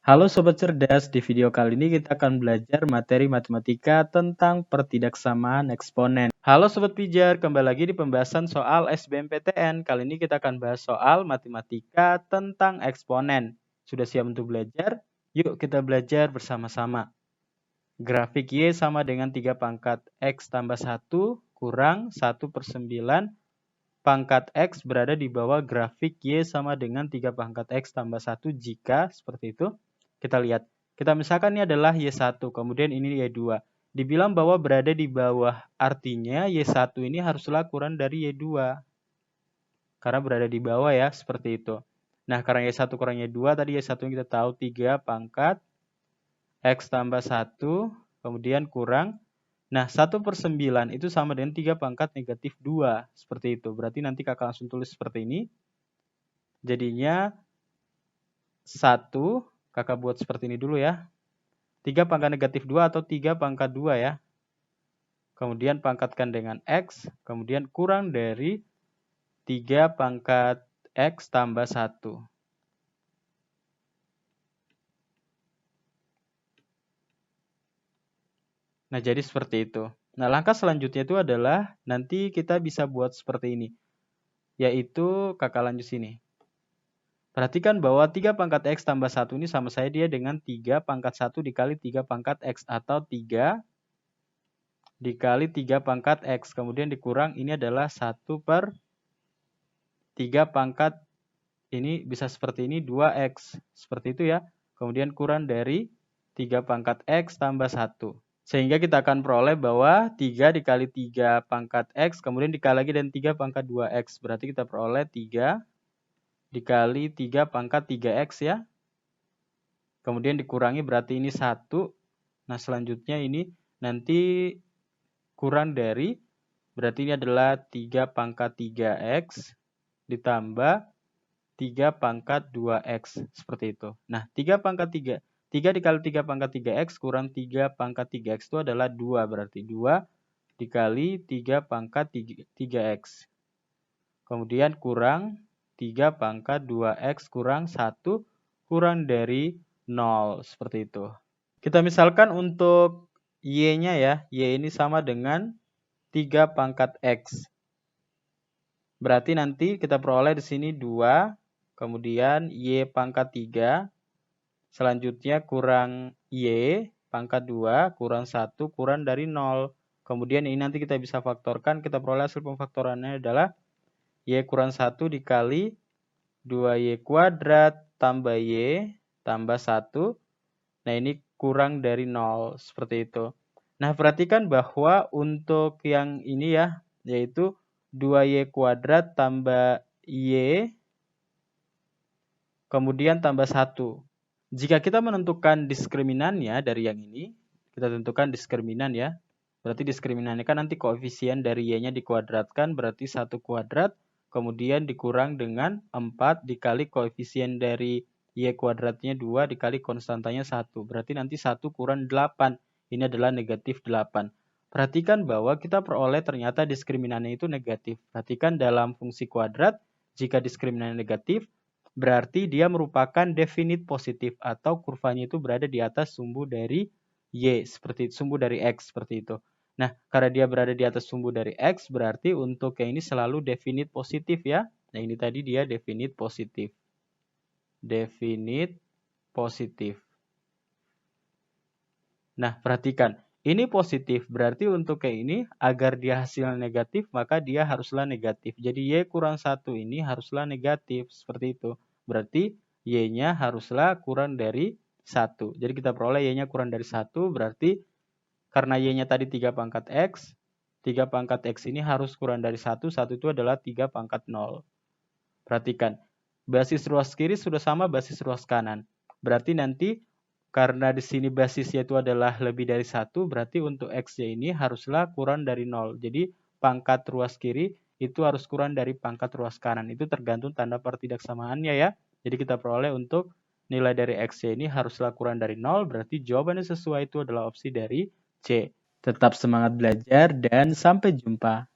Halo Sobat Cerdas, di video kali ini kita akan belajar materi matematika tentang pertidaksamaan eksponen. Halo Sobat Pijar, kembali lagi di pembahasan soal SBMPTN. Kali ini kita akan bahas soal matematika tentang eksponen. Sudah siap untuk belajar? Yuk kita belajar bersama-sama. Grafik Y sama dengan 3 pangkat X tambah 1 kurang 1/9 pangkat X berada di bawah grafik Y sama dengan 3 pangkat X tambah 1 jika seperti itu. Kita lihat. Kita misalkan ini adalah Y1, kemudian ini Y2. Dibilang bahwa berada di bawah, artinya Y1 ini haruslah kurang dari Y2. Karena berada di bawah ya, seperti itu. Nah, karena Y1 kurang Y2, tadi Y1 kita tahu 3 pangkat X tambah 1, kemudian kurang. Nah, 1/9 itu sama dengan 3 pangkat negatif 2. Seperti itu. Berarti nanti kakak langsung tulis seperti ini. Jadinya 1, kakak buat seperti ini dulu ya. 3 pangkat negatif 2 atau 3 pangkat 2 ya. Kemudian pangkatkan dengan X, kemudian kurang dari 3 pangkat X tambah 1. Nah, jadi seperti itu. Nah, langkah selanjutnya itu adalah nanti kita bisa buat seperti ini. Yaitu kakak lanjut sini. Perhatikan bahwa 3 pangkat X tambah 1 ini sama saja dia dengan 3 pangkat 1 dikali 3 pangkat X. Atau 3 dikali 3 pangkat X. Kemudian dikurang ini adalah 1/3 pangkat ini bisa seperti ini 2X. Seperti itu ya. Kemudian kurang dari 3 pangkat X tambah 1. Sehingga kita akan peroleh bahwa 3 dikali 3 pangkat X. Kemudian dikali lagi dan 3 pangkat 2X. Berarti kita peroleh 3 dikali 3 pangkat 3X ya. Kemudian dikurangi berarti ini 1. Nah selanjutnya ini nanti kurang dari. Berarti ini adalah 3 pangkat 3X ditambah 3 pangkat 2X. Seperti itu. Nah 3 pangkat 3 dikali 3 pangkat 3X kurang 3 pangkat 3X itu adalah 2. Berarti 2 dikali 3 pangkat 3X. Kemudian kurang 3 pangkat 2X kurang 1 kurang dari 0. Seperti itu. Kita misalkan untuk Y-nya ya. Y ini sama dengan 3 pangkat X. Berarti nanti kita peroleh di sini 2. Kemudian Y pangkat 3. Selanjutnya kurang Y pangkat 2 kurang 1 kurang dari 0. Kemudian ini nanti kita bisa faktorkan. Kita peroleh hasil pemfaktorannya adalah Y kurang 1 dikali 2Y kuadrat tambah Y tambah 1. Nah ini kurang dari 0. Seperti itu. Nah perhatikan bahwa untuk yang ini ya. Yaitu 2Y kuadrat tambah Y kemudian tambah 1. Jika kita menentukan diskriminannya dari yang ini, kita tentukan diskriminan ya. Berarti diskriminannya kan nanti koefisien dari Y-nya dikuadratkan, berarti 1 kuadrat, kemudian dikurang dengan 4 dikali koefisien dari Y kuadratnya 2 dikali konstantanya 1. Berarti nanti 1 kurang 8. Ini adalah negatif 8. Perhatikan bahwa kita peroleh ternyata diskriminannya itu negatif. Perhatikan dalam fungsi kuadrat, jika diskriminannya negatif, berarti dia merupakan definite positif atau kurvanya itu berada di atas sumbu dari Y, seperti itu, sumbu dari X seperti itu. Nah, karena dia berada di atas sumbu dari X, berarti untuk yang ini selalu definite positif ya. Nah, ini tadi dia definite positif. Definite positif. Nah, perhatikan. Ini positif, berarti untuk yang ini, agar dia hasilnya negatif, maka dia haruslah negatif. Jadi Y kurang 1 ini haruslah negatif, seperti itu. Berarti Y-nya haruslah kurang dari 1. Jadi kita peroleh Y-nya kurang dari 1, berarti karena Y-nya tadi 3 pangkat X, 3 pangkat X ini harus kurang dari 1, 1 itu adalah 3 pangkat 0. Perhatikan, basis ruas kiri sudah sama basis ruas kanan. Berarti nanti karena di sini basisnya itu adalah lebih dari 1, berarti untuk X-nya ini haruslah kurang dari 0. Jadi pangkat ruas kiri itu harus kurang dari pangkat ruas kanan. Itu tergantung tanda pertidaksamaannya ya. Jadi kita peroleh untuk nilai dari X-nya ini haruslah kurang dari 0, berarti jawabannya sesuai itu adalah opsi dari C. Tetap semangat belajar dan sampai jumpa.